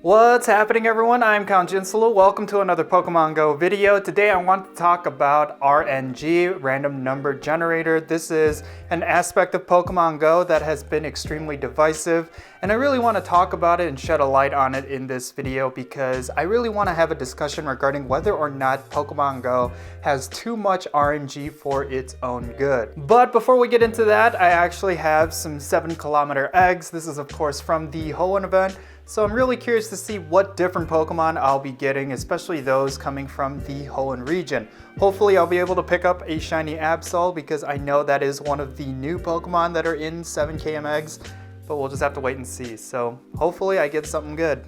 What's happening, everyone? I'm Count Jinsulu. Welcome to another Pokemon Go video. Today I want to talk about RNG, Random Number Generator. This is an aspect of Pokemon Go that has been extremely divisive, and I really want to talk about it and shed a light on it in this video because I really want to have a discussion regarding whether or not Pokemon Go has too much RNG for its own good. But before we get into that, I actually have some 7-kilometer eggs. This is of course from the Hoenn event. So I'm really curious to see what different Pokemon I'll be getting, especially those coming from the Hoenn region. Hopefully I'll be able to pick up a shiny Absol because I know that is one of the new Pokemon that are in 7km eggs, but we'll just have to wait and see. So hopefully I get something good.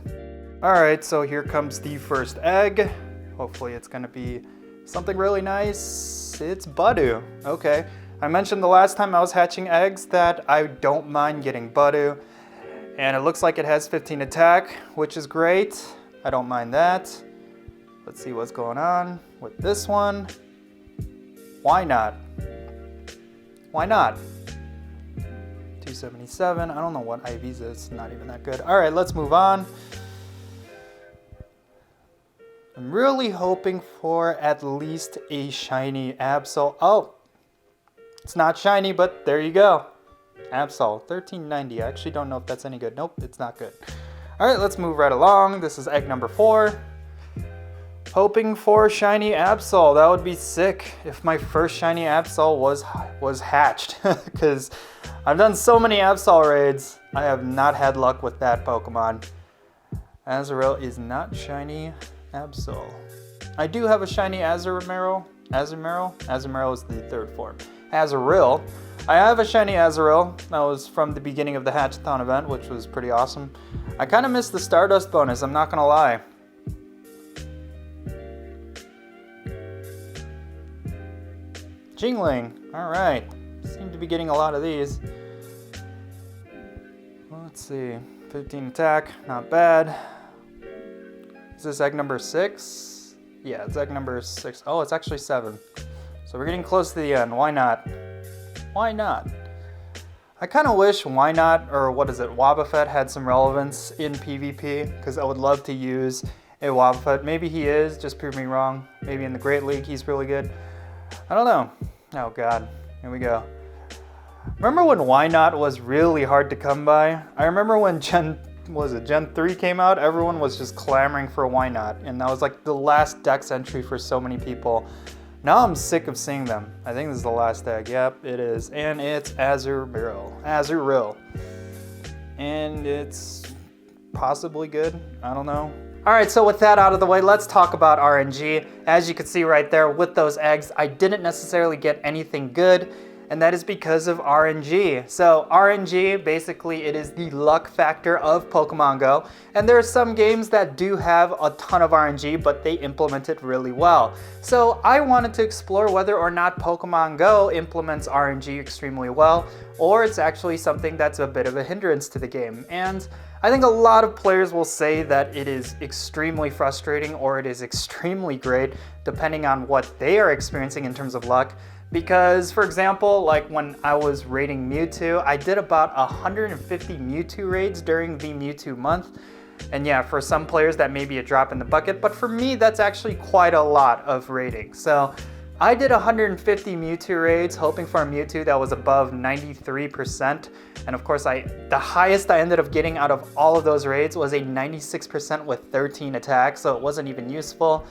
Alright, so here comes the first egg. Hopefully it's gonna be something really nice. It's Budew. Okay. I mentioned the last time I was hatching eggs that I don't mind getting Budew. And it looks like it has 15 attack, which is great. I don't mind that. Let's see what's going on with this one. Why not? Why not? 277. I don't know what IVs is. Not even that good. All right, let's move on. I'm really hoping for at least a shiny Absol. Oh, it's not shiny, but there you go. Absol, 1390. I actually don't know if that's any good. Nope, it's not good. All right, let's move right along. This is egg number 4. Hoping for shiny Absol. That would be sick if my first shiny Absol was hatched, because I've done so many Absol raids. I have not had luck with that Pokemon. Azurill is not shiny Absol. I do have a shiny Azurill. Azurill is the third form. Azurill. I have a shiny Azurill. That was from the beginning of the Hatchathon event, which was pretty awesome. I kind of missed the Stardust bonus, I'm not gonna lie. Jingling, alright. Seem to be getting a lot of these. Let's see, 15 attack, not bad. Is this egg number 6? Yeah, it's egg number 6. Oh, it's actually 7. So we're getting close to the end, why not? Why not? I kind of wish Wobbuffet had some relevance in PvP, because I would love to use a Wobbuffet. Maybe he is, just prove me wrong. Maybe in the Great League he's really good. I don't know. Oh god, here we go. Remember when Why Not was really hard to come by? I remember when Gen 3 came out, everyone was just clamoring for Why Not, and that was like the last Dex entry for so many people. Now I'm sick of seeing them. I think this is the last egg. Yep, it is. And it's Azurill. And it's possibly good. I don't know. Alright, so with that out of the way, let's talk about RNG. As you can see right there with those eggs, I didn't necessarily get anything good, and that is because of RNG. So RNG, basically it is the luck factor of Pokemon Go, and there are some games that do have a ton of RNG, but they implement it really well. So I wanted to explore whether or not Pokemon Go implements RNG extremely well, or it's actually something that's a bit of a hindrance to the game. And I think a lot of players will say that it is extremely frustrating or it is extremely great, depending on what they are experiencing in terms of luck. Because, for example, like when I was raiding Mewtwo, I did about 150 Mewtwo raids during the Mewtwo month. And yeah, for some players that may be a drop in the bucket, but for me, that's actually quite a lot of raiding. So I did 150 Mewtwo raids, hoping for a Mewtwo that was above 93%. And of course, the highest I ended up getting out of all of those raids was a 96% with 13 attacks, so it wasn't even useful.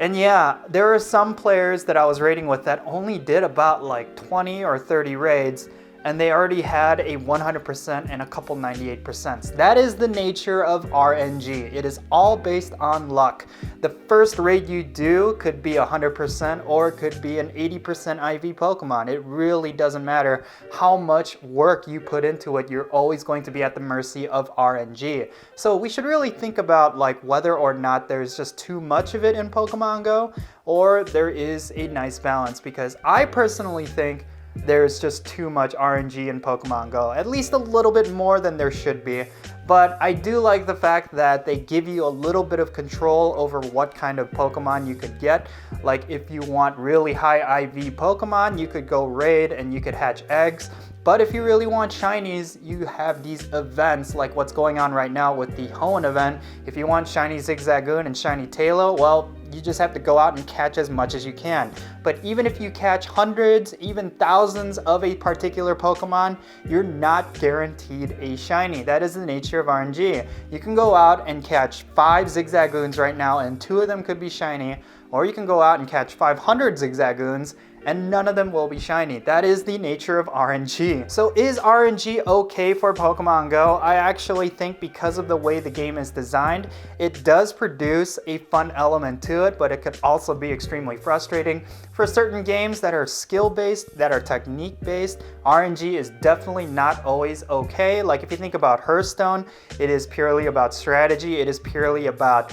And yeah, there are some players that I was raiding with that only did about like 20 or 30 raids, and they already had a 100% and a couple 98%. That is the nature of RNG. It is all based on luck. The first raid you do could be 100% or it could be an 80% IV Pokemon. It really doesn't matter how much work you put into it. You're always going to be at the mercy of RNG. So we should really think about like whether or not there's just too much of it in Pokemon Go, or there is a nice balance, because I personally think there's just too much RNG in Pokemon Go, at least a little bit more than there should be. But I do like the fact that they give you a little bit of control over what kind of Pokemon you could get. Like if you want really high IV Pokemon, you could go raid and you could hatch eggs. But if you really want shinies, you have these events like what's going on right now with the Hoenn event. If you want shiny Zigzagoon and shiny Tailo, well, you just have to go out and catch as much as you can. But even if you catch hundreds, even thousands of a particular Pokemon, you're not guaranteed a shiny. That is the nature of RNG. You can go out and catch 5 Zigzagoons right now and 2 of them could be shiny, or you can go out and catch 500 Zigzagoons and none of them will be shiny. That is the nature of RNG. So is RNG okay for Pokemon Go? I actually think because of the way the game is designed, it does produce a fun element to it, but it could also be extremely frustrating. For certain games that are skill-based, that are technique-based, RNG is definitely not always okay. Like if you think about Hearthstone, it is purely about strategy. It is purely about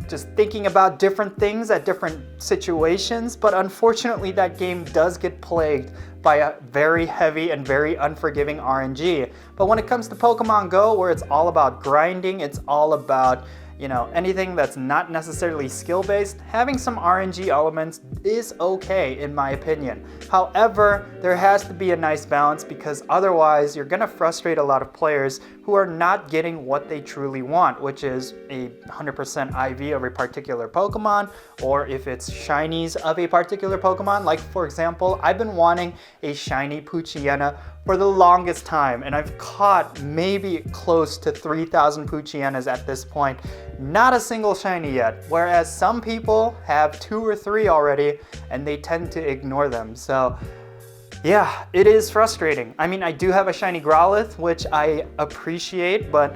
just thinking about different things at different situations, but unfortunately that game does get plagued by a very heavy and very unforgiving RNG. But when it comes to Pokemon Go, where it's all about grinding, it's all about anything that's not necessarily skill-based, having some RNG elements is okay in my opinion. However, there has to be a nice balance because otherwise you're gonna frustrate a lot of players who are not getting what they truly want, which is a 100% IV of a particular Pokemon, or if it's shinies of a particular Pokemon. Like for example, I've been wanting a shiny Poochyena for the longest time, and I've caught maybe close to 3,000 Poochyenas at this point. Not a single shiny yet, whereas some people have 2 or 3 already, and they tend to ignore them. So yeah, it is frustrating. I mean, I do have a shiny Growlithe, which I appreciate, but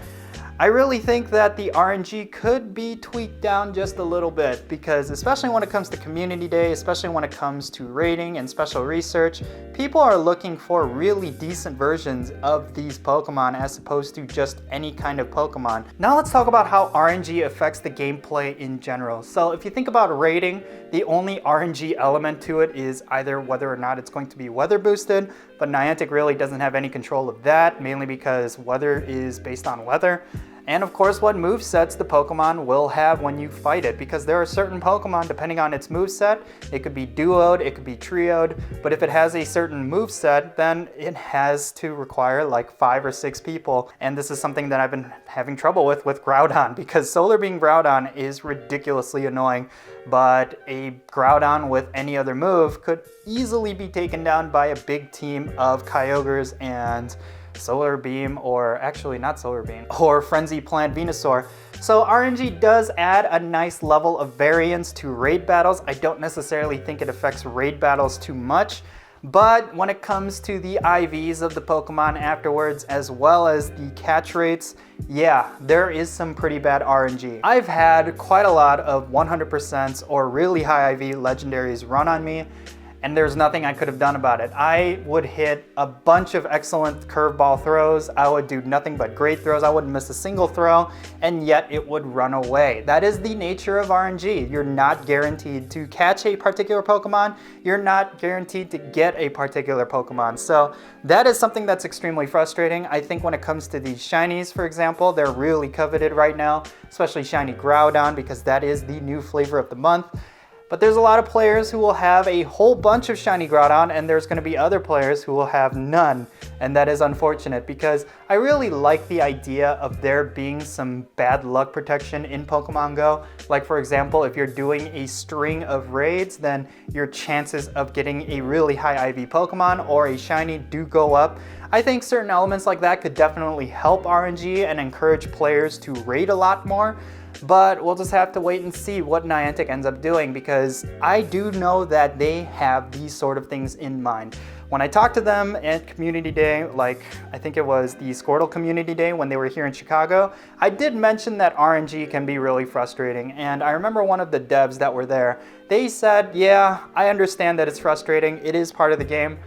I really think that the RNG could be tweaked down just a little bit because especially when it comes to Community Day, especially when it comes to rating and special research, people are looking for really decent versions of these Pokemon as opposed to just any kind of Pokemon. Now let's talk about how RNG affects the gameplay in general. So if you think about rating, the only RNG element to it is either whether or not it's going to be weather boosted, but Niantic really doesn't have any control of that, mainly because weather is based on weather. And of course what movesets the Pokemon will have when you fight it, because there are certain Pokemon, depending on its moveset, it could be duoed, it could be trioed, but if it has a certain moveset, then it has to require like 5 or 6 people. And this is something that I've been having trouble with Groudon, because Solar Beam Groudon is ridiculously annoying, but a Groudon with any other move could easily be taken down by a big team of Kyogres and Solar Beam, or actually not Solar Beam, or Frenzy Plant Venusaur. So RNG does add a nice level of variance to raid battles. I don't necessarily think it affects raid battles too much, but when it comes to the IVs of the Pokemon afterwards, as well as the catch rates, yeah, there is some pretty bad RNG. I've had quite a lot of 100% or really high IV legendaries run on me, and there's nothing I could have done about it. I would hit a bunch of excellent curveball throws. I would do nothing but great throws. I wouldn't miss a single throw, and yet it would run away. That is the nature of RNG. You're not guaranteed to catch a particular Pokemon. You're not guaranteed to get a particular Pokemon. So that is something that's extremely frustrating. I think when it comes to these shinies, for example, they're really coveted right now, especially shiny Groudon, because that is the new flavor of the month. But there's a lot of players who will have a whole bunch of shiny Groudon, and there's going to be other players who will have none. And that is unfortunate because I really like the idea of there being some bad luck protection in Pokemon Go. Like for example, if you're doing a string of raids, then your chances of getting a really high IV Pokemon or a shiny do go up. I think certain elements like that could definitely help RNG and encourage players to raid a lot more. But we'll just have to wait and see what Niantic ends up doing, because I do know that they have these sort of things in mind. When I talked to them at Community Day, like I think it was the Squirtle Community Day when they were here in Chicago, I did mention that RNG can be really frustrating. And I remember one of the devs that were there, they said, yeah, I understand that it's frustrating. It is part of the game,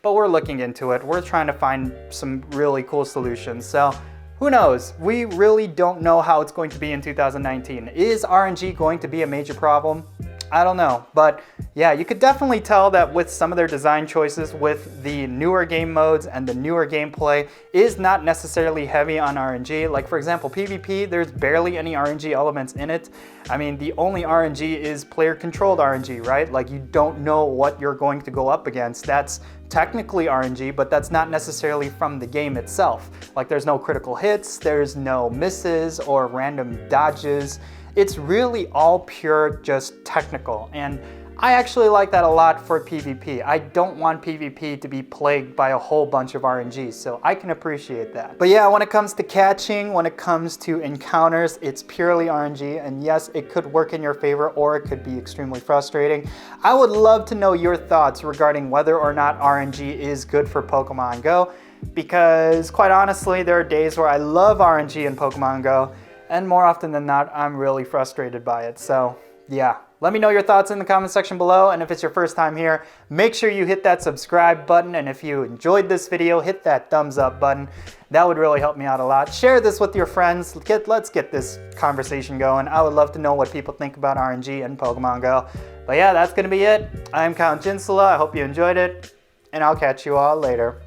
but we're looking into it. We're trying to find some really cool solutions. So who knows? We really don't know how it's going to be in 2019. Is RNG going to be a major problem? I don't know. But yeah, you could definitely tell that with some of their design choices with the newer game modes and the newer gameplay is not necessarily heavy on RNG. Like for example, PvP, there's barely any RNG elements in it. I mean, the only RNG is player controlled RNG, right? Like you don't know what you're going to go up against. That's technically RNG, but that's not necessarily from the game itself. Like there's no critical hits, there's no misses or random dodges. It's really all pure just technical, and I actually like that a lot for PvP. I don't want PvP to be plagued by a whole bunch of RNG, so I can appreciate that. But yeah, when it comes to catching, when it comes to encounters, it's purely RNG, and yes, it could work in your favor or it could be extremely frustrating. I would love to know your thoughts regarding whether or not RNG is good for Pokemon Go, because quite honestly, there are days where I love RNG in Pokemon Go, and more often than not, I'm really frustrated by it. So yeah, let me know your thoughts in the comment section below, and if it's your first time here, make sure you hit that subscribe button, and if you enjoyed this video, hit that thumbs up button. That would really help me out a lot. Share this with your friends. Let's get this conversation going. I would love to know what people think about RNG and Pokemon Go. But yeah, that's gonna be it. I'm Count Jinsula. I hope you enjoyed it, and I'll catch you all later.